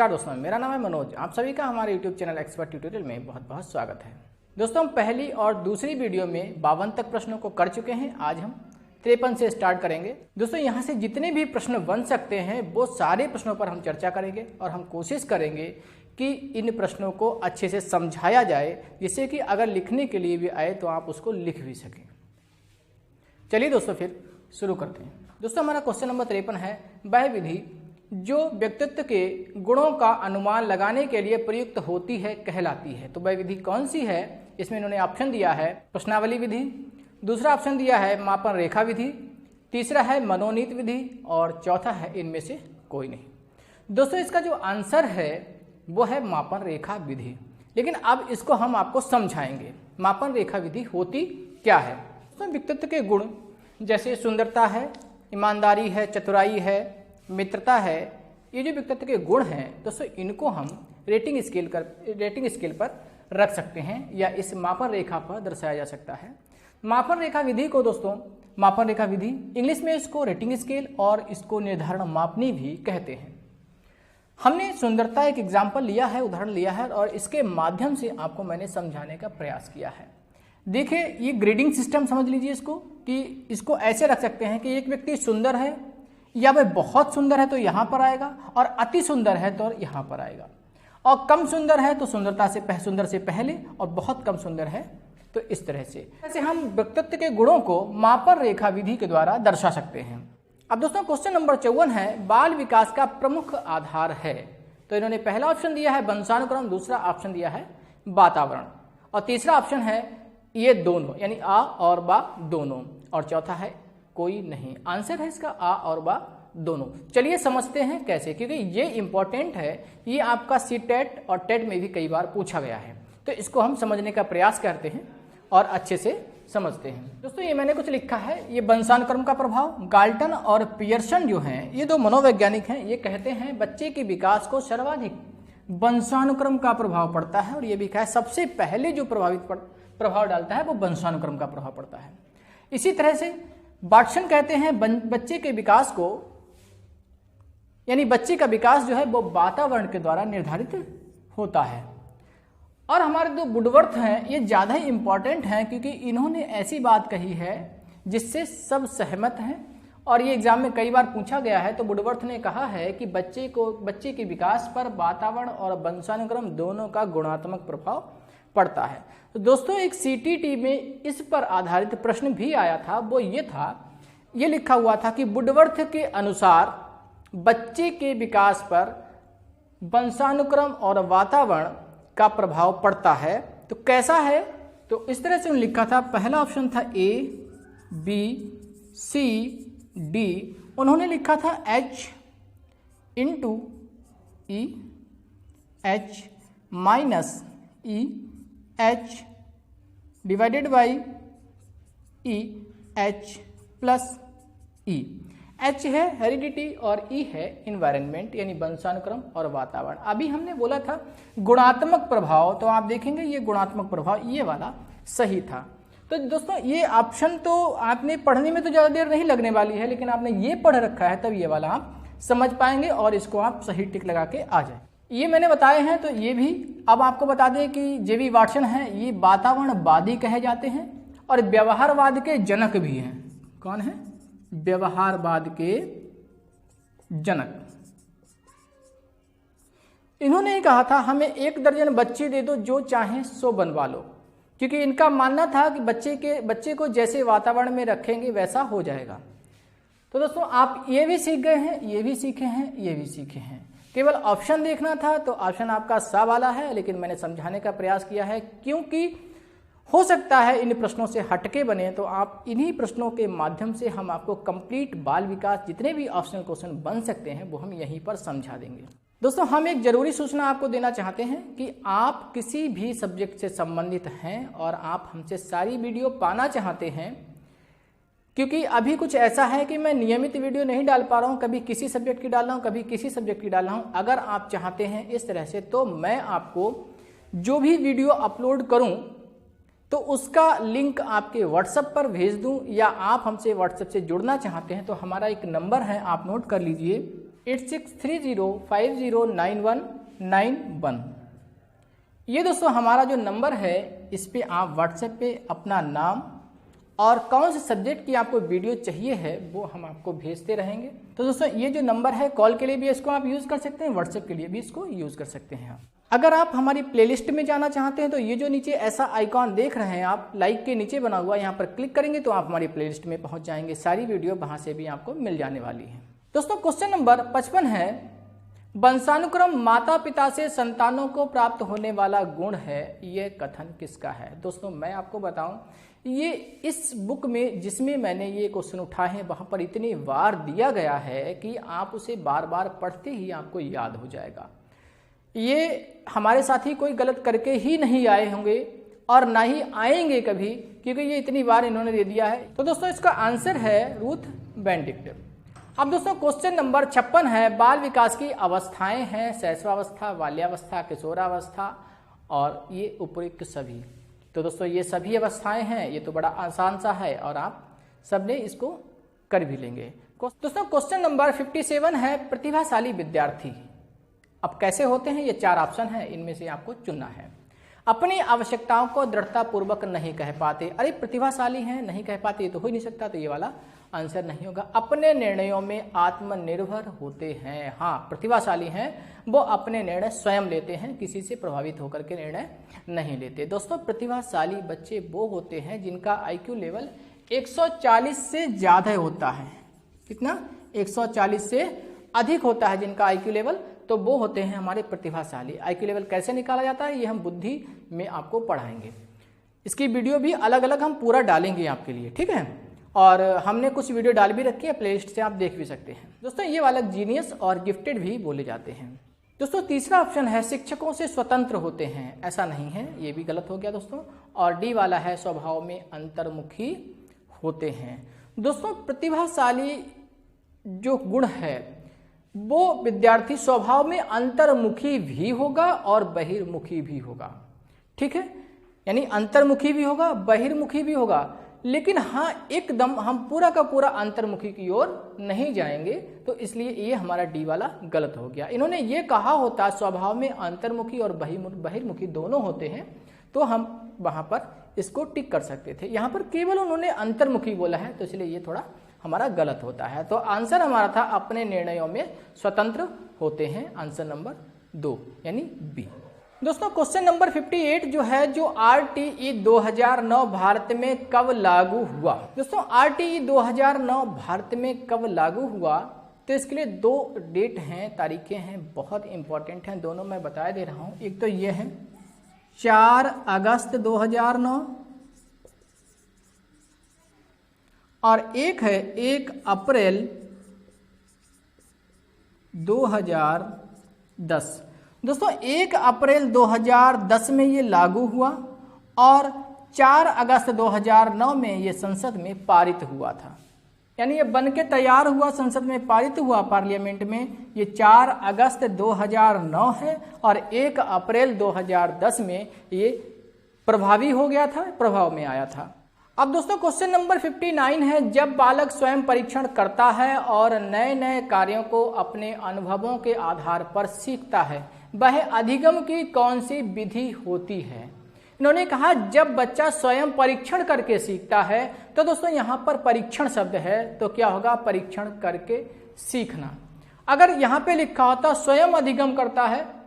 नमस्कार दोस्तों, मेरा नाम है मनोज। आप सभी का हमारे YouTube चैनल एक्सपर्ट ट्यूटोरियल में बहुत बहुत स्वागत है। दोस्तों, हम पहली और दूसरी वीडियो में 52 तक प्रश्नों को कर चुके हैं। आज हम 53 से स्टार्ट करेंगे। दोस्तों, यहाँ से जितने भी प्रश्न बन सकते हैं वो सारे प्रश्नों पर हम चर्चा करेंगे और हम कोशिश करेंगे कि इन प्रश्नों को अच्छे से समझाया जाए, जिससे कि अगर लिखने के लिए भी आए तो आप उसको लिख भी सकें। चलिए दोस्तों, फिर शुरू करते हैं। दोस्तों, हमारा क्वेश्चन नंबर 53 है, वह विधि जो व्यक्तित्व के गुणों का अनुमान लगाने के लिए प्रयुक्त होती है कहलाती है। तो वह विधि कौन सी है? इसमें इन्होंने ऑप्शन दिया है प्रश्नावली विधि, दूसरा ऑप्शन दिया है मापन रेखा विधि, तीसरा है मनोनीत विधि और चौथा है इनमें से कोई नहीं। दोस्तों, इसका जो आंसर है वो है मापन रेखा विधि। लेकिन अब इसको हम आपको समझाएंगे। मापन रेखा विधि होती क्या है? तो व्यक्तित्व के गुण जैसे सुंदरता है, ईमानदारी है, चतुराई है, मित्रता है, ये जो व्यक्तित्व के गुण हैं दोस्तों, इनको हम रेटिंग स्केल पर रख सकते हैं या इस मापन रेखा पर दर्शाया जा सकता है। मापन रेखा विधि को दोस्तों, मापन रेखा विधि इंग्लिश में इसको रेटिंग स्केल और इसको निर्धारण मापनी भी कहते हैं। हमने सुंदरता एक एग्जाम्पल लिया है, उदाहरण लिया है और इसके माध्यम से आपको मैंने समझाने का प्रयास किया है। देखिए, ये ग्रेडिंग सिस्टम समझ लीजिए इसको, कि इसको ऐसे रख सकते हैं कि एक व्यक्ति सुंदर है या वह बहुत सुंदर है तो यहाँ पर आएगा, और अति सुंदर है तो यहाँ पर आएगा, और कम सुंदर है तो सुंदर से पहले, और बहुत कम सुंदर है तो इस तरह से। ऐसे हम व्यक्तित्व के गुणों को मापन रेखा विधि के द्वारा दर्शा सकते हैं। अब दोस्तों, क्वेश्चन नंबर 54 है, बाल विकास का प्रमुख आधार है। तो इन्होंने पहला ऑप्शन दिया है वंशानुक्रम, दूसरा ऑप्शन दिया है वातावरण, और तीसरा ऑप्शन है ये दोनों, यानी आ और बा दोनों, और चौथा है कोई नहीं। आंसर है इसका आ और बा दोनों। चलिए समझते हैं कैसे, क्योंकि ये इंपॉर्टेंट है। ये आपका सीटेट और टेट में भी कई बार पूछा गया है, तो इसको हम समझने का प्रयास करते हैं और अच्छे से समझते हैं। दोस्तों, ये मैंने कुछ लिखा है, ये वंशानुक्रम का प्रभाव। गाल्टन और पियर्सन जो हैं, ये दो मनोवैज्ञानिक हैं, ये कहते हैं बच्चे के विकास को सर्वाधिक वंशानुक्रम का प्रभाव पड़ता है, और ये भी कहा सबसे पहले जो प्रभाव डालता है वो वंशानुक्रम का प्रभाव पड़ता है। इसी तरह से वाटसन कहते हैं बच्चे के विकास को, यानी बच्चे का विकास जो है वो वातावरण के द्वारा निर्धारित होता है। और हमारे दो वुडवर्थ हैं, ये ज़्यादा ही इंपॉर्टेंट हैं, क्योंकि इन्होंने ऐसी बात कही है जिससे सब सहमत हैं, और ये एग्जाम में कई बार पूछा गया है। तो वुडवर्थ ने कहा है कि बच्चे के विकास पर वातावरण और वंशानुक्रम दोनों का गुणात्मक प्रभाव पड़ता है। तो दोस्तों, एक सीटीटी में इस पर आधारित प्रश्न भी आया था। वो ये था, ये लिखा हुआ था कि वुडवर्थ के अनुसार बच्चे के विकास पर वंशानुक्रम और वातावरण का प्रभाव पड़ता है। तो कैसा है? तो इस तरह से उन्होंने लिखा था। पहला ऑप्शन था ए, बी, सी, डी। उन्होंने लिखा था H into E, H minus E, H divided by E, H plus E. H है हेरिडिटी और E है इन्वायरमेंट, यानी वंशानुक्रम और वातावरण। अभी हमने बोला था गुणात्मक प्रभाव, तो आप देखेंगे ये गुणात्मक प्रभाव ये वाला सही था। तो दोस्तों, ये ऑप्शन तो आपने पढ़ने में तो ज़्यादा देर नहीं लगने वाली है, लेकिन आपने ये पढ़ रखा है तब ये वाला आप समझ पाएंगे और इसको आप सही टिक लगा के आ जाए। ये मैंने बताए हैं, तो ये भी अब आपको बता दें कि जेबी वाटसन है, ये वातावरणवादी कहे जाते हैं और व्यवहारवाद के जनक भी हैं। कौन है? व्यवहारवाद के जनक। इन्होंने ही कहा था हमें 1 दर्जन बच्चे दे दो, जो चाहे सो बनवा लो, क्योंकि इनका मानना था कि बच्चे को जैसे वातावरण में रखेंगे वैसा हो जाएगा। तो दोस्तों, आप ये भी सीख गए हैं, ये भी सीखे हैं, ये भी सीखे हैं। केवल ऑप्शन देखना था, तो ऑप्शन आपका सा वाला है, लेकिन मैंने समझाने का प्रयास किया है, क्योंकि हो सकता है इन प्रश्नों से हटके बने। तो आप इन्हीं प्रश्नों के माध्यम से हम आपको कंप्लीट बाल विकास जितने भी ऑप्शनल क्वेश्चन बन सकते हैं वो हम यहीं पर समझा देंगे। दोस्तों, हम एक जरूरी सूचना आपको देना चाहते हैं कि आप किसी भी सब्जेक्ट से संबंधित हैं और आप हमसे सारी वीडियो पाना चाहते हैं, क्योंकि अभी कुछ ऐसा है कि मैं नियमित वीडियो नहीं डाल पा रहा हूँ, कभी किसी सब्जेक्ट की डाल रहा हूँ, कभी किसी सब्जेक्ट की डाल रहा हूँ। अगर आप चाहते हैं इस तरह से, तो मैं आपको जो भी वीडियो अपलोड करूँ तो उसका लिंक आपके व्हाट्सएप पर भेज दूं, या आप हमसे व्हाट्सएप से जुड़ना चाहते हैं तो हमारा एक नंबर है, आप नोट कर लीजिए 8630509191। ये दोस्तों हमारा जो नंबर है, इस पे आप व्हाट्सएप पे अपना नाम और कौन से सब्जेक्ट की आपको वीडियो चाहिए है वो हम आपको भेजते रहेंगे। तो दोस्तों ये जो नंबर है, कॉल के लिए भी इसको आप यूज़ कर सकते हैं, व्हाट्सएप के लिए भी इसको यूज़ कर सकते हैं आप। अगर आप हमारी प्लेलिस्ट में जाना चाहते हैं तो ये जो नीचे ऐसा आइकॉन देख रहे हैं आप, लाइक के नीचे बना हुआ, यहाँ पर क्लिक करेंगे तो आप हमारी प्लेलिस्ट में पहुँच जाएंगे। सारी वीडियो वहाँ से भी आपको मिल जाने वाली है। दोस्तों क्वेश्चन नंबर 55 है, वंशानुक्रम माता पिता से संतानों को प्राप्त होने वाला गुण है, ये कथन किसका है। दोस्तों मैं आपको बताऊं, ये इस बुक में जिसमें मैंने ये क्वेश्चन उठाए हैं वहाँ पर इतनी बार दिया गया है कि आप उसे बार बार पढ़ते ही आपको याद हो जाएगा। ये हमारे साथी कोई गलत करके ही नहीं आए होंगे और ना ही आएंगे कभी, क्योंकि ये इतनी बार इन्होंने दे दिया है। तो दोस्तों इसका आंसर है रूथ बेनेडिक्ट। अब दोस्तों क्वेश्चन नंबर 56 है, बाल विकास की अवस्थाएं हैं शैशवावस्था, बाल्यावस्था, किशोरावस्था और ये उपयुक्त सभी। तो दोस्तों ये सभी अवस्थाएं हैं, ये तो बड़ा आसान सा है और आप सबने इसको कर भी लेंगे। दोस्तों क्वेश्चन नंबर 57 है, प्रतिभाशाली विद्यार्थी। अब कैसे होते हैं, ये 4 ऑप्शन है, इनमें से आपको चुनना है। अपनी आवश्यकताओं को दृढ़ता पूर्वक नहीं कह पाते, अरे प्रतिभाशाली हैं नहीं कह पाते, ये तो हो ही नहीं सकता, तो ये वाला आंसर नहीं होगा। अपने निर्णयों में आत्मनिर्भर होते हैं, हाँ प्रतिभाशाली हैं, वो अपने निर्णय स्वयं लेते हैं, किसी से प्रभावित होकर के निर्णय नहीं लेते। दोस्तों प्रतिभाशाली बच्चे वो होते हैं जिनका IQ लेवल 140 से ज़्यादा होता है। कितना? 140 से अधिक होता है जिनका IQ लेवल, तो वो होते हैं हमारे प्रतिभाशाली। IQ लेवल कैसे निकाला जाता है ये हम बुद्धि में आपको पढ़ाएंगे। इसकी वीडियो भी अलग अलग हम पूरा डालेंगे आपके लिए, ठीक है। और हमने कुछ वीडियो डाल भी रखी है, प्लेलिस्ट से आप देख भी सकते हैं। दोस्तों ये वाला जीनियस और गिफ्टेड भी बोले जाते हैं। दोस्तों तीसरा ऑप्शन है, शिक्षकों से स्वतंत्र होते हैं, ऐसा नहीं है, ये भी गलत हो गया दोस्तों। और डी वाला है, स्वभाव में अंतर्मुखी होते हैं। दोस्तों प्रतिभाशाली जो गुण है वो विद्यार्थी स्वभाव में अंतर्मुखी भी होगा और बहिर्मुखी भी होगा, ठीक है। यानी अंतर्मुखी भी होगा, बहिर्मुखी भी होगा, लेकिन हाँ एकदम हम पूरा का पूरा अंतर्मुखी की ओर नहीं जाएंगे, तो इसलिए ये हमारा डी वाला गलत हो गया। इन्होंने ये कहा होता स्वभाव में अंतर्मुखी और बहिर्मुखी दोनों होते हैं, तो हम वहाँ पर इसको टिक कर सकते थे। यहाँ पर केवल उन्होंने अंतर्मुखी बोला है, तो इसलिए ये थोड़ा हमारा गलत होता है। तो आंसर हमारा था अपने निर्णयों में स्वतंत्र होते हैं, आंसर नंबर 2 यानी बी। दोस्तों क्वेश्चन नंबर 58 जो है, जो RTE 2009 भारत में कब लागू हुआ। दोस्तों RTE 2009 भारत में कब लागू हुआ, तो इसके लिए 2 डेट हैं, तारीखें हैं, बहुत इंपॉर्टेंट हैं, दोनों मैं बता दे रहा हूं। एक तो ये है 4 अगस्त 2009 और एक है 1 अप्रैल 2010। दोस्तों 1 अप्रैल 2010 में ये लागू हुआ और 4 अगस्त 2009 में ये संसद में पारित हुआ था। यानी ये बन के तैयार हुआ, संसद में पारित हुआ पार्लियामेंट में, ये 4 अगस्त 2009 है और 1 अप्रैल 2010 में ये प्रभावी हो गया था, प्रभाव में आया था। अब दोस्तों क्वेश्चन नंबर 59 है, जब बालक स्वयं परीक्षण करता है और नए नए कार्यों को अपने अनुभवों के आधार पर सीखता है, वह अधिगम की कौन सी विधि होती है। इन्होंने कहा जब बच्चा स्वयं परीक्षण करके सीखता है, तो दोस्तों यहाँ पर परीक्षण शब्द है, तो क्या होगा, परीक्षण करके सीखना। अगर यहाँ पे लिखा होता स्वयं अधिगम करता है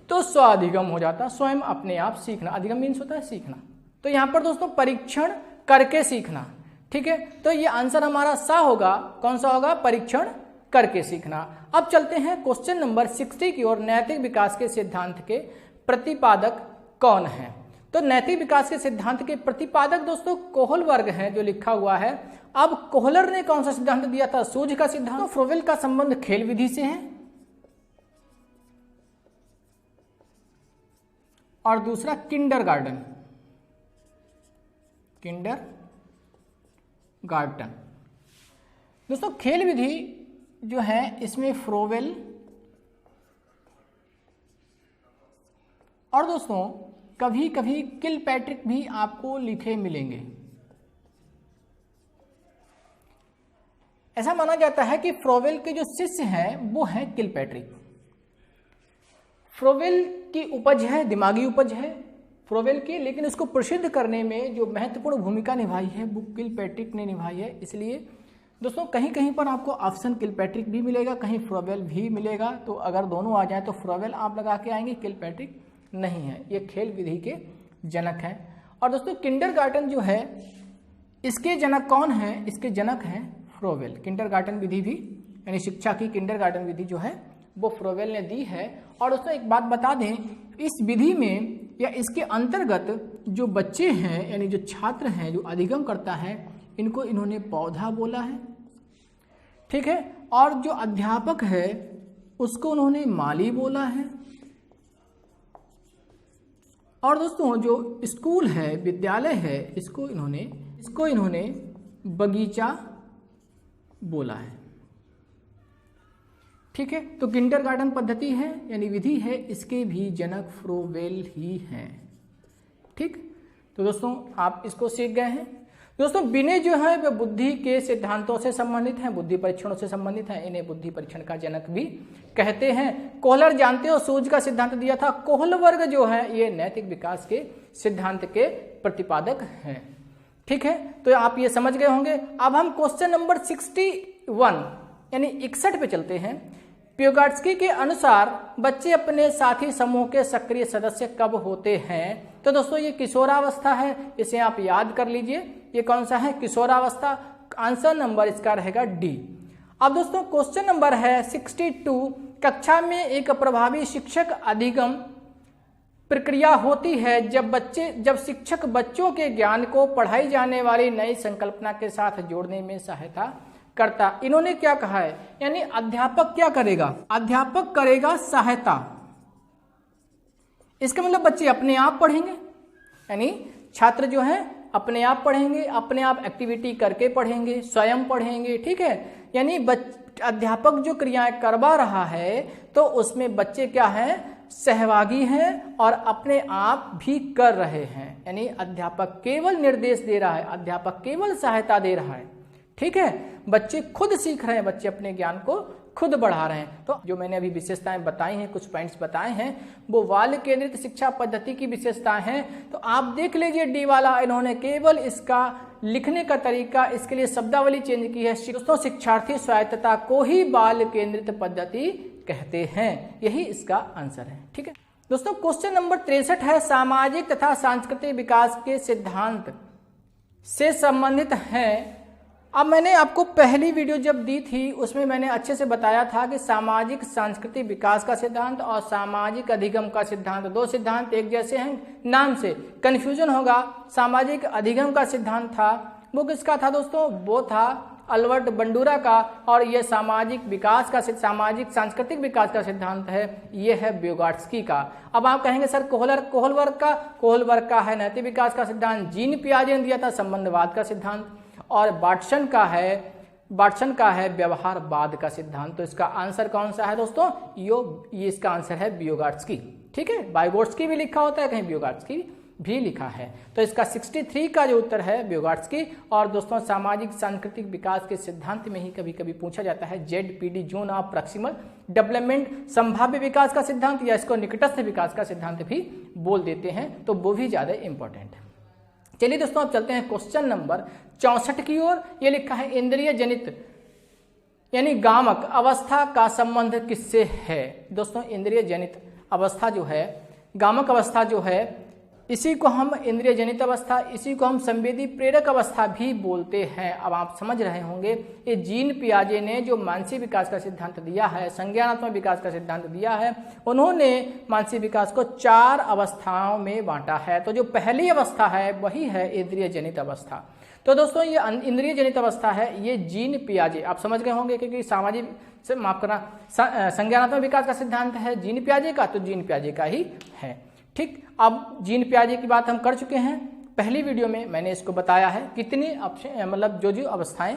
तो स्वाधिगम हो जाता, स्वयं अपने आप सीखना, अधिगम मीन्स होता है सीखना। तो यहाँ पर दोस्तों परीक्षण करके सीखना, ठीक है। तो ये आंसर हमारा सा होगा, कौन सा होगा, परीक्षण करके सीखना। अब चलते हैं क्वेश्चन नंबर 60 की ओर, नैतिक विकास के सिद्धांत के प्रतिपादक कौन है। तो नैतिक विकास के सिद्धांत के प्रतिपादक दोस्तों कोहलबर्ग हैं, जो लिखा हुआ है। अब कोहलर ने कौन सा सिद्धांत दिया था, सूझ का सिद्धांत। तो फ्रोवेल का संबंध खेल विधि से है और दूसरा किंडरगार्टन। दोस्तों खेल विधि जो है इसमें फ्रोवेल और दोस्तों कभी कभी किलपैट्रिक भी आपको लिखे मिलेंगे। ऐसा माना जाता है कि फ्रोवेल के जो शिष्य हैं वो हैं किलपैट्रिक। फ्रोवेल की उपज है, दिमागी उपज है फ्रोवेल की, लेकिन इसको प्रसिद्ध करने में जो महत्वपूर्ण भूमिका निभाई है वो किलपैट्रिक ने निभाई है। इसलिए दोस्तों कहीं कहीं पर आपको ऑप्शन किलपैट्रिक भी मिलेगा, कहीं फ्रोवेल भी मिलेगा। तो अगर दोनों आ जाए तो फ्रोवेल आप लगा के आएंगे, किलपैट्रिक नहीं है। ये खेल विधि के जनक हैं। और दोस्तों किंडरगार्टन जो है इसके जनक कौन है? इसके जनक हैं फ्रोवेल। किंडरगार्टन विधि भी यानी शिक्षा की किंडरगार्टन विधि जो है वो फ्रोवेल ने दी है। और दोस्तों एक बात बता दें, इस विधि में या इसके अंतर्गत जो बच्चे हैं यानी जो छात्र हैं जो अधिगम करता है, इनको इन्होंने पौधा बोला है, ठीक है। और जो अध्यापक है उसको उन्होंने माली बोला है। और दोस्तों जो स्कूल है, विद्यालय है, इसको इन्होंने बगीचा बोला है, ठीक है। तो किंडरगार्टन पद्धति है यानी विधि है, इसके भी जनक फ्रोवेल ही हैं, ठीक। तो दोस्तों आप इसको सीख गए हैं। दोस्तों बिने जो है वे बुद्धि के सिद्धांतों से संबंधित हैं, बुद्धि परीक्षणों से संबंधित हैं, इन्हें बुद्धि परीक्षण का जनक भी कहते हैं। कोहलर जानते हो सूझ का सिद्धांत दिया था। कोहलवर्ग जो है ये नैतिक विकास के सिद्धांत के प्रतिपादक हैं, ठीक है। तो आप ये समझ गए होंगे। अब हम क्वेश्चन नंबर 61 यानी 61 पे चलते हैं। प्योगाट्स्की के अनुसार बच्चे अपने साथी समूह के सक्रिय सदस्य कब होते हैं? तो दोस्तों ये किशोरावस्था है, इसे आप याद कर लीजिए। ये कौन सा है? किशोरावस्था। आंसर नंबर इसका रहेगा डी। अब दोस्तों क्वेश्चन नंबर है 62। कक्षा में एक प्रभावी शिक्षक अधिगम प्रक्रिया होती है जब शिक्षक बच्चों के ज्ञान को पढ़ाई जाने वाली नई संकल्पना के साथ जोड़ने में सहायता करता। इन्होंने क्या कहा है? यानी अध्यापक क्या करेगा? अध्यापक करेगा सहायता। इसका मतलब बच्चे अपने आप पढ़ेंगे, यानी छात्र जो हैं अपने आप पढ़ेंगे, अपने आप एक्टिविटी करके पढ़ेंगे, स्वयं पढ़ेंगे, ठीक है। यानी अध्यापक जो क्रियाएं करवा रहा है तो उसमें बच्चे क्या हैं? सहभागी हैं और अपने आप भी कर रहे हैं। यानी अध्यापक केवल निर्देश दे रहा है, अध्यापक केवल सहायता दे रहा है, ठीक है। बच्चे खुद सीख रहे हैं, बच्चे अपने ज्ञान को खुद बढ़ा रहे हैं। तो जो मैंने अभी विशेषताएं बताई हैं, कुछ पॉइंट्स बताए हैं, वो बाल केंद्रित शिक्षा पद्धति की विशेषताएं हैं। तो आप देख लीजिए डी वाला, इन्होंने केवल इसका लिखने का तरीका, इसके लिए शब्दावली चेंज की है। दोस्तों शिक्षार्थी स्वायत्तता को ही बाल केंद्रित पद्धति कहते हैं, यही इसका आंसर है, ठीक है। दोस्तों क्वेश्चन नंबर 63 है, सामाजिक तथा सांस्कृतिक विकास के सिद्धांत से संबंधित है। अब मैंने आपको पहली वीडियो जब दी थी उसमें मैंने अच्छे से बताया था कि सामाजिक सांस्कृतिक विकास का सिद्धांत और सामाजिक अधिगम का सिद्धांत, दो सिद्धांत एक जैसे हैं, नाम से कंफ्यूजन होगा। सामाजिक अधिगम का सिद्धांत था वो किसका था दोस्तों? वो था अल्बर्ट बंडूरा का। और ये सामाजिक विकास का, सामाजिक सांस्कृतिक विकास का सिद्धांत है, ये है व्योगाट्स्की का। अब आप कहेंगे सर कोहलवर्ग का है नैतिक विकास का सिद्धांत, जीन पियाजे ने दिया था संबंधवाद का सिद्धांत, और बाटसन का है व्यवहारवाद का सिद्धांत। तो इसका आंसर कौन सा है दोस्तों? ये इसका आंसर है व्योगाट्स्की, ठीक है। वाइगोट्स्की भी लिखा होता है, कहीं व्योगाट्स्की भी लिखा है। तो इसका 63 का जो उत्तर है व्योगाट्स्की। और दोस्तों सामाजिक सांस्कृतिक विकास के सिद्धांत में ही कभी कभी पूछा जाता है ZPD, zone of proximal development, संभाव्य विकास का सिद्धांत, या इसको निकटस्थ विकास का सिद्धांत भी बोल देते हैं, तो वो भी ज्यादा इंपॉर्टेंट है। चलिए दोस्तों अब चलते हैं क्वेश्चन नंबर 64 की ओर। ये लिखा है इंद्रिय जनित यानी गामक अवस्था का संबंध किससे है? दोस्तों इंद्रिय जनित अवस्था जो है, गामक अवस्था जो है, इसी को हम इंद्रिय जनित अवस्था, इसी को हम संवेदी प्रेरक अवस्था भी बोलते हैं। अब आप समझ रहे होंगे ये जीन पियाजे ने जो मानसिक विकास का सिद्धांत दिया है, संज्ञानात्मक विकास का सिद्धांत दिया है, उन्होंने मानसिक विकास को 4 अवस्थाओं में बांटा है। तो जो पहली अवस्था है वही है इंद्रिय जनित अवस्था। तो दोस्तों ये इंद्रिय जनित अवस्था है, ये जीन पियाजे, आप समझ गए होंगे क्योंकि सामाजिक से माफ करना संज्ञानात्मक विकास का सिद्धांत है जीन पियाजे का, तो जीन पियाजे का ही है, ठीक। अब जीन पियाजे की बात हम कर चुके हैं, पहली वीडियो में मैंने इसको बताया है कितनी मतलब जो अवस्थाएं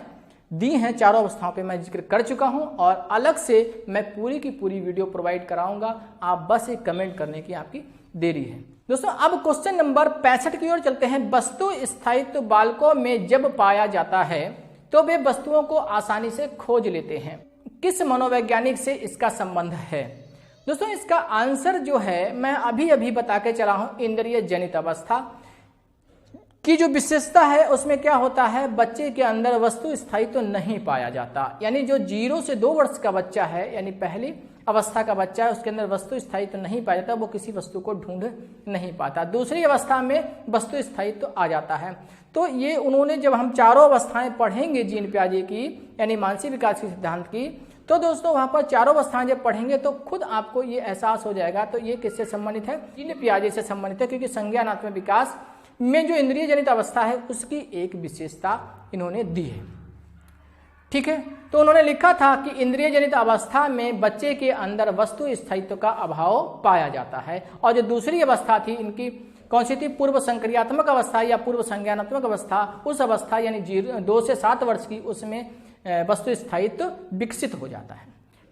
दी हैं, चारों अवस्थाओं पे मैं जिक्र कर चुका हूं, और अलग से मैं पूरी की पूरी वीडियो प्रोवाइड कराऊंगा। आप बस एक कमेंट करने की आपकी देरी है। दोस्तों अब क्वेश्चन नंबर 65 की ओर चलते हैं। वस्तु स्थायित्व बालकों में जब पाया जाता है तो वे वस्तुओं को आसानी से खोज लेते हैं। किस मनोवैज्ञानिक से इसका संबंध है? दोस्तों इसका आंसर जो है मैं अभी अभी बता के चला हूं, इंद्रिय जनित अवस्था की जो विशेषता है उसमें क्या होता है, बच्चे के अंदर वस्तु स्थायित्व तो नहीं पाया जाता। यानी जो 0 से 2 वर्ष का बच्चा है, यानी पहली अवस्था का बच्चा है, उसके अंदर वस्तु स्थायित्व तो नहीं पाया जाता, वो किसी वस्तु को ढूंढ नहीं पाता। दूसरी अवस्था में वस्तु स्थायित्व तो आ जाता है। तो ये उन्होंने, जब हम चारों अवस्थाएं पढ़ेंगे जीन पियाजे की यानी मानसिक विकास के सिद्धांत की, तो दोस्तों वहां पर चारों अवस्थाएं जब पढ़ेंगे तो खुद आपको ये एहसास हो जाएगा। तो ये किससे संबंधित है? जीन पियाजे से संबंधित है, क्योंकि संज्ञानात्मक विकास में जो इंद्रिय जनित अवस्था है उसकी एक विशेषता इन्होंने दी है। ठीक है, तो उन्होंने लिखा था कि इंद्रिय जनित अवस्था में बच्चे के अंदर वस्तु स्थायित्व का अभाव पाया जाता है। और जो दूसरी अवस्था थी इनकी, कौन सी थी? पूर्व संक्रियात्मक अवस्था या पूर्व संज्ञानात्मक अवस्था। उस अवस्था यानी 2 से 7 वर्ष की, उसमें वस्तु स्थायित्व विकसित हो जाता है।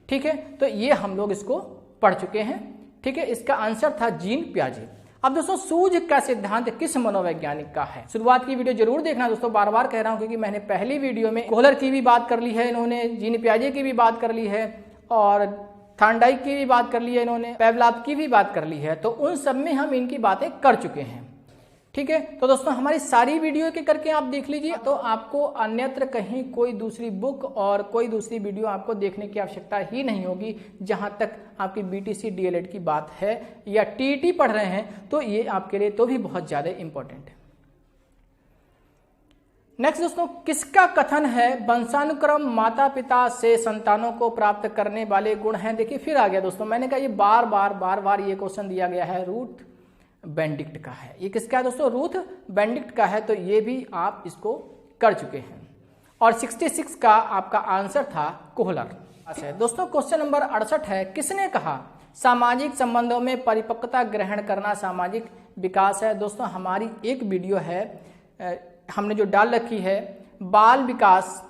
ठीक है, तो ये हम लोग इसको पढ़ चुके हैं। ठीक है, इसका आंसर था जीन पियाजे। अब दोस्तों सूझ का सिद्धांत किस मनोवैज्ञानिक का है? शुरुआत की वीडियो जरूर देखना दोस्तों, बार बार कह रहा हूं, क्योंकि मैंने पहली वीडियो में कोहलर की भी बात कर ली है इन्होंने, जीन पियाजे की भी बात कर ली है, और थार्नडाइक की भी बात कर ली है इन्होंने, पेवलाव की भी बात कर ली है। तो उन सब में हम इनकी बातें कर चुके हैं। ठीक है, तो दोस्तों हमारी सारी वीडियो के करके आप देख लीजिए, तो आपको अन्यत्र कहीं कोई दूसरी बुक और कोई दूसरी वीडियो आपको देखने की आवश्यकता ही नहीं होगी। जहां तक आपकी बीटीसी डीएलएड की बात है या टीईटी पढ़ रहे हैं, तो ये आपके लिए तो भी बहुत ज्यादा इंपॉर्टेंट है। नेक्स्ट दोस्तों, किसका कथन है वंशानुक्रम माता पिता से संतानों को प्राप्त करने वाले गुण हैं? देखिए फिर आ गया दोस्तों, मैंने कहा ये बार बार ये क्वेश्चन दिया गया है, रूथ बेनेडिक्ट का है। ये किसका है दोस्तों? रूथ बेनेडिक्ट का है। तो ये भी आप इसको कर चुके हैं। और 66 का आपका आंसर था कोहलर। दोस्तों क्वेश्चन नंबर 68 है, किसने कहा सामाजिक संबंधों में परिपक्वता ग्रहण करना सामाजिक विकास है? दोस्तों हमारी एक वीडियो है, हमने जो डाल रखी है बाल विकास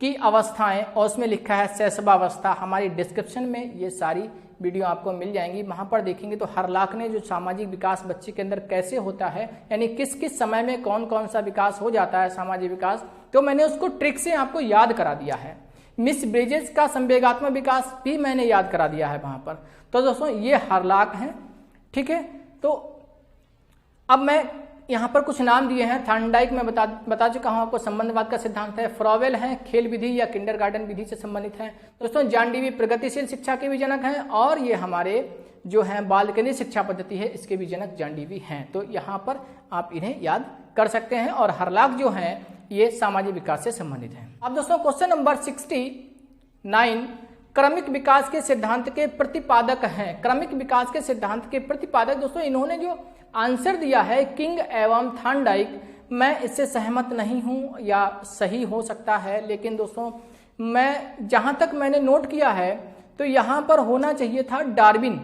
की अवस्थाएं, और उसमें लिखा है शैशवावस्था। हमारी डिस्क्रिप्शन में ये सारी वीडियो आपको मिल जाएंगी, वहां पर देखेंगे तो हरलाख ने जो सामाजिक विकास बच्चे के अंदर कैसे होता है, यानी किस किस समय में कौन कौन सा विकास हो जाता है सामाजिक विकास, तो मैंने उसको ट्रिक से आपको याद करा दिया है। मिस ब्रिजेस का संवेगात्मक विकास भी मैंने याद करा दिया है वहां पर। तो दोस्तों ये हरलाख हैं। ठीक है, तो अब मैं यहाँ पर कुछ नाम दिए हैं। थार्नडाइक में बता चुका हूँ आपको, संबंधवाद का सिद्धांत है। फ्रॉवेल है, खेल विधि या किंडरगार्टन विधि से संबंधित है। दोस्तों जॉन डीवी प्रगतिशील शिक्षा के भी जनक हैं, और ये हमारे जो हैं बाल केंद्रित शिक्षा पद्धति है इसके भी जनक जॉन डीवी हैं। तो यहाँ पर आप इन्हें याद कर सकते हैं। और हरलाख जो हैं ये सामाजिक विकास से संबंधित है। अब दोस्तों क्वेश्चन नंबर 69, क्रमिक विकास के सिद्धांत के प्रतिपादक हैं। क्रमिक विकास के सिद्धांत के प्रतिपादक दोस्तों इन्होंने जो आंसर दिया है किंग एवं थार्नडाइक, मैं इससे सहमत नहीं हूं, या सही हो सकता है, लेकिन दोस्तों मैं जहां तक मैंने नोट किया है तो यहां पर होना चाहिए था डार्विन,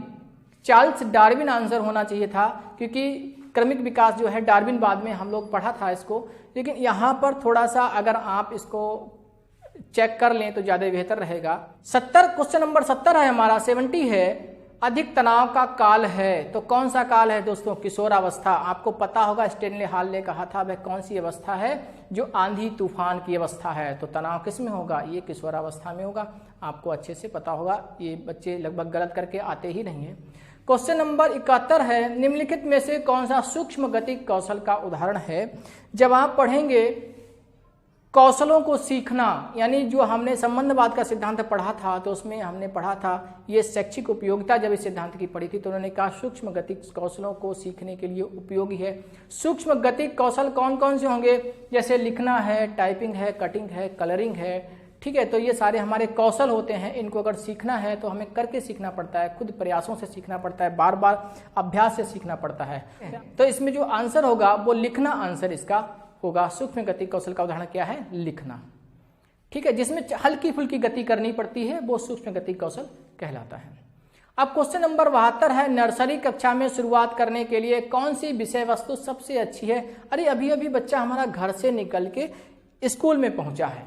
चार्ल्स डार्विन आंसर होना चाहिए था, क्योंकि क्रमिक विकास जो है डार्विन बाद में हम लोग पढ़ा था इसको। लेकिन यहां पर थोड़ा सा अगर आप इसको चेक कर लें तो ज्यादा बेहतर रहेगा। 70 क्वेश्चन नंबर 70 है हमारा, 70 है, अधिक तनाव का काल है। तो कौन सा काल है दोस्तों? किशोरावस्था। आपको पता होगा स्टेनले हॉल ने कहा था वह कौन सी अवस्था है जो आंधी तूफान की अवस्था है। तो तनाव किस में होगा? ये किशोरावस्था में होगा। आपको अच्छे से पता होगा, ये बच्चे लगभग गलत करके आते ही नहीं है। क्वेश्चन नंबर 71 है, निम्नलिखित में से कौन सा सूक्ष्म गतिक कौशल का उदाहरण है? जब आप पढ़ेंगे कौशलों को सीखना, यानी जो हमने संबंधवाद का सिद्धांत पढ़ा था तो उसमें हमने पढ़ा था ये शैक्षिक उपयोगिता, जब इस सिद्धांत की पढ़ी थी तो उन्होंने कहा सूक्ष्म गतिक कौशलों को सीखने के लिए उपयोगी है। सूक्ष्म गतिक कौशल कौन कौन से होंगे? जैसे लिखना है, टाइपिंग है, कटिंग है, कलरिंग है। ठीक है, तो ये सारे हमारे कौशल होते हैं। इनको अगर सीखना है तो हमें करके सीखना पड़ता है, खुद प्रयासों से सीखना पड़ता है, बार बार अभ्यास से सीखना पड़ता है। तो इसमें जो आंसर होगा वो लिखना आंसर इसका होगा। सूक्ष्म गति कौशल का उदाहरण क्या है? लिखना। ठीक है, जिसमें हल्की फुल्की गति करनी पड़ती है वो सूक्ष्म गति कौशल कहलाता है। अब क्वेश्चन नंबर 72 है, नर्सरी कक्षा में शुरुआत करने के लिए कौन सी विषय वस्तु सबसे अच्छी है? अरे अभी अभी बच्चा हमारा घर से निकल के स्कूल में पहुंचा है,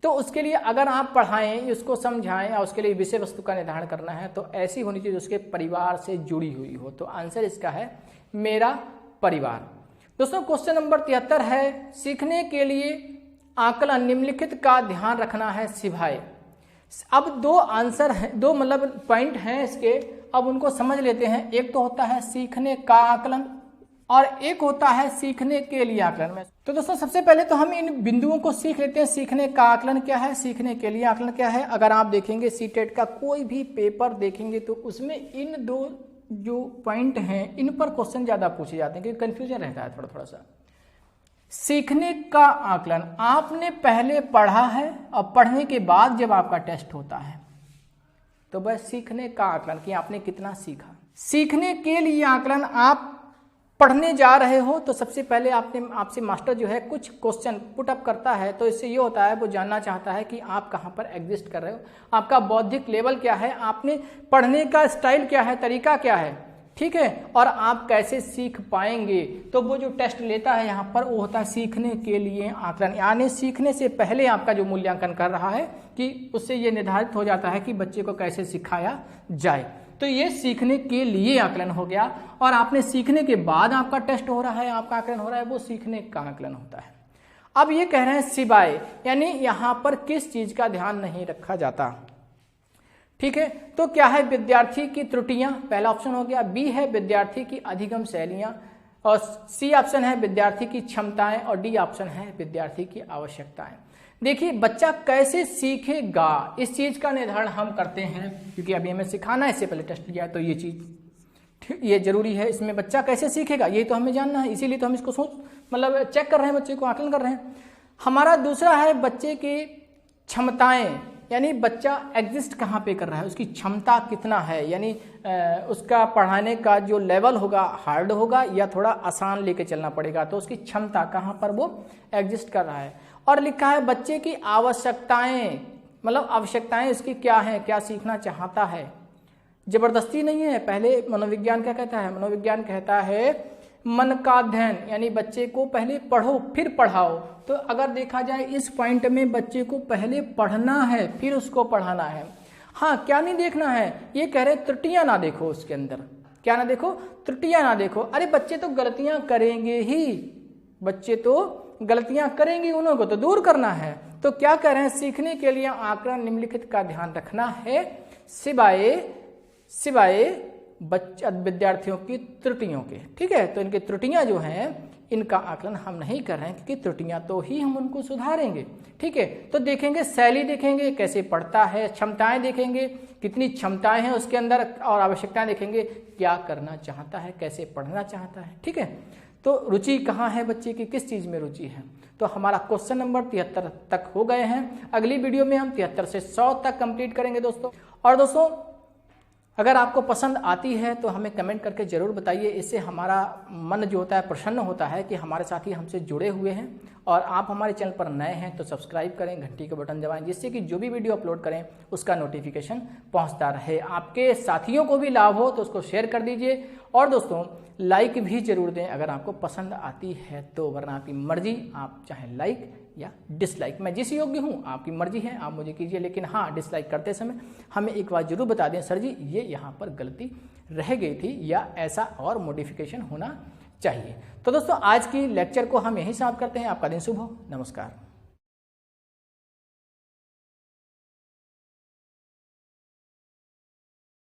तो उसके लिए अगर आप पढ़ाएं, उसको समझाएं और उसके लिए विषय वस्तु का निर्धारण करना है तो ऐसी होनी चाहिए उसके परिवार से जुड़ी हुई हो। तो आंसर इसका है मेरा परिवार। दोस्तों क्वेश्चन नंबर 73 है, सीखने के लिए आकलन निम्नलिखित का ध्यान रखना है सिवाय। अब दो आंसर हैं, दो मतलब पॉइंट हैं इसके, अब उनको समझ लेते हैं। एक तो होता है सीखने का आकलन और एक होता है सीखने के लिए आकलन में। तो दोस्तों सबसे पहले तो हम इन बिंदुओं को सीख लेते हैं। सीखने का आकलन क्या है, सीखने के लिए आकलन क्या है। अगर आप देखेंगे सीटेट का कोई भी पेपर देखेंगे तो उसमें इन दो जो पॉइंट हैं इन पर क्वेश्चन ज्यादा पूछे जाते हैं क्योंकि कंफ्यूजन रहता है थोड़ा सा। सीखने का आकलन आपने पहले पढ़ा है और पढ़ने के बाद जब आपका टेस्ट होता है तो बस सीखने का आकलन कि आपने कितना सीखा। सीखने के लिए आकलन आप पढ़ने जा रहे हो तो सबसे पहले आपसे मास्टर जो है कुछ क्वेश्चन पुट अप करता है, तो इससे ये होता है वो जानना चाहता है कि आप कहाँ पर एग्जिस्ट कर रहे हो, आपका बौद्धिक लेवल क्या है, आपने पढ़ने का स्टाइल क्या है, तरीका क्या है, ठीक है, और आप कैसे सीख पाएंगे। तो वो जो टेस्ट लेता है यहाँ पर वो होता है सीखने के लिए आकलन, यानी सीखने से पहले आपका जो मूल्यांकन कर रहा है कि उससे ये निर्धारित हो जाता है कि बच्चे को कैसे सिखाया जाए। तो ये सीखने के लिए आकलन हो गया। और आपने सीखने के बाद आपका टेस्ट हो रहा है, आपका आकलन हो रहा है, वो सीखने का आकलन होता है। अब ये कह रहे हैं सिवाय, यानी यहाँ पर किस चीज का ध्यान नहीं रखा जाता, ठीक है। तो क्या है, विद्यार्थी की त्रुटियां, पहला ऑप्शन हो गया। बी है विद्यार्थी की अधिगम शैलियां, और सी ऑप्शन है विद्यार्थी की क्षमताएं, और डी ऑप्शन है विद्यार्थी की आवश्यकताएं। देखिए बच्चा कैसे सीखेगा इस चीज का निर्धारण हम करते हैं, क्योंकि अभी हमें सिखाना है, इससे पहले टेस्ट लिया, तो ये चीज ये जरूरी है। इसमें बच्चा कैसे सीखेगा ये तो हमें जानना है, इसीलिए तो हम इसको मतलब चेक कर रहे हैं, बच्चे को आकलन कर रहे हैं। हमारा दूसरा है बच्चे की क्षमताएं, यानी बच्चा एग्जिस्ट कहाँ पे कर रहा है, उसकी क्षमता कितना है, यानी उसका पढ़ाने का जो लेवल होगा हार्ड होगा या थोड़ा आसान लेके चलना पड़ेगा, तो उसकी क्षमता कहाँ पर वो एग्जिस्ट कर रहा है। और लिखा है बच्चे की आवश्यकताएं, मतलब आवश्यकताएं उसकी क्या हैं, क्या सीखना चाहता है। जबरदस्ती नहीं है। पहले मनोविज्ञान क्या कहता है, मनोविज्ञान कहता है मन का अध्ययन, यानी बच्चे को पहले पढ़ो फिर पढ़ाओ। तो अगर देखा जाए इस पॉइंट में बच्चे को पहले पढ़ना है फिर उसको पढ़ाना है। हाँ, क्या नहीं देखना है, ये कह रहे त्रुटियां ना देखो उसके अंदर, क्या ना देखो, त्रुटियां ना देखो। अरे बच्चे तो गलतियां करेंगे ही, बच्चे तो गलतियां करेंगे, उन्हों को तो दूर करना है। तो क्या कह रहे हैं, सीखने के लिए आकलन निम्नलिखित का ध्यान रखना है सिवाय विद्यार्थियों की त्रुटियों के, ठीक है। तो इनकी त्रुटियां जो हैं इनका आकलन हम नहीं कर रहे हैं, क्योंकि त्रुटियां तो ही हम उनको सुधारेंगे, ठीक है। तो देखेंगे शैली, देखेंगे कैसे पढ़ता है, क्षमताएं देखेंगे कितनी क्षमताएं हैं उसके अंदर, और आवश्यकताएं देखेंगे क्या करना चाहता है, कैसे पढ़ना चाहता है, ठीक है। तो रुचि कहाँ है बच्चे की, किस चीज में रुचि है। तो हमारा क्वेश्चन नंबर 73 तक हो गए हैं। अगली वीडियो में हम 73 से 100 तक कंप्लीट करेंगे दोस्तों। और दोस्तों अगर आपको पसंद आती है तो हमें कमेंट करके जरूर बताइए, इससे हमारा मन जो होता है प्रसन्न होता है कि हमारे साथी हमसे जुड़े हुए हैं। और आप हमारे चैनल पर नए हैं तो सब्सक्राइब करें, घंटी का बटन दबाएं, जिससे कि जो भी वीडियो अपलोड करें उसका नोटिफिकेशन पहुंचता रहे, आपके साथियों को भी लाभ हो तो उसको शेयर कर दीजिए। और दोस्तों लाइक भी जरूर दें अगर आपको पसंद आती है तो, वरना आपकी मर्जी, आप चाहे लाइक या डिसलाइक, मैं जिस योग्य हूँ आपकी मर्जी है, आप मुझे कीजिए। लेकिन हाँ, डिसलाइक करते समय हमें एक बात जरूर बता दें, सर जी ये यहाँ पर गलती रह गई थी या ऐसा और मॉडिफिकेशन होना चाहिए। तो दोस्तों आज की लेक्चर को हम यहीं समाप्त करते हैं। आपका दिन शुभ हो, नमस्कार।